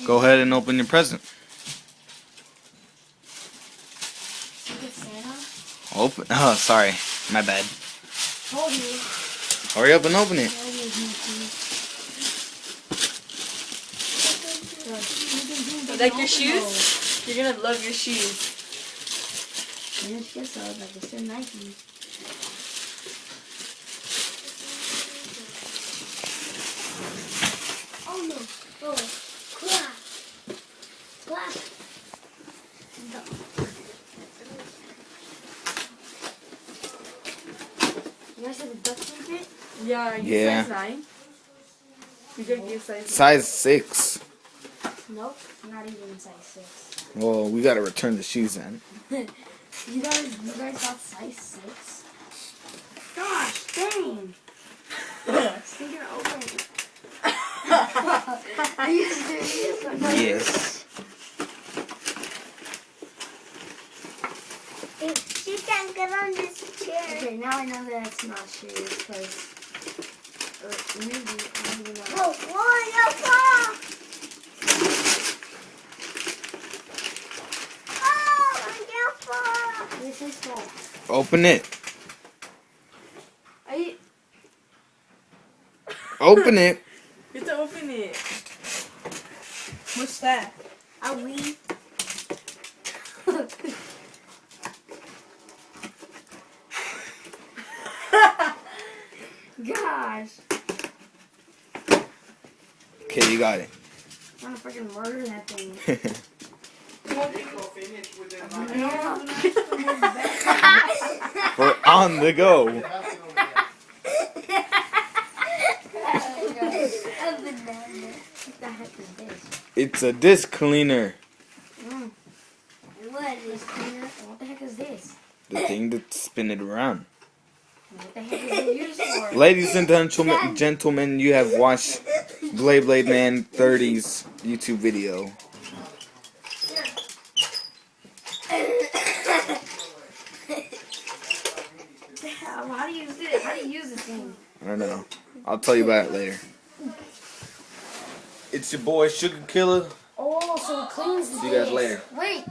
Go ahead and open your present. Open. Oh, sorry. My bad. Told you. Hurry up and open it. Like your shoes? You're gonna love your shoes. Yes, guess so. Like it's still Nike. Oh no! Oh, clap! Clap! No. You guys have a duck fit? Yeah, you Yeah. size 9? You gotta give size 9. Size 6. Nope, not even size 6. Well, we gotta return the shoes then. You guys got size 6? Gosh, dang! Stick it open. Are you serious? Or not? Yes. She can get on this chair. Okay, now I know that it's not shoes, because maybe, I don't even know. Oh, whoa, your paw! Oh, your paw! This is full. Open it. Are you? Open it. You have to open it. What's that? Are we? Gosh. Okay, you got it. I'm gonna freaking murder that thing. We're on the go. A banana. What the heck is this? It's a disc cleaner. What is Cleaner? What the heck is this? The thing that spin it around. What the heck is it used for? Ladies and gentlemen, you have watched Blade Man 30's YouTube video. How do you use it? How do you use this thing? I don't know. I'll tell you about it later. It's your boy Sugar Killer. Oh, so it cleans the See you guys disc. later. Wait,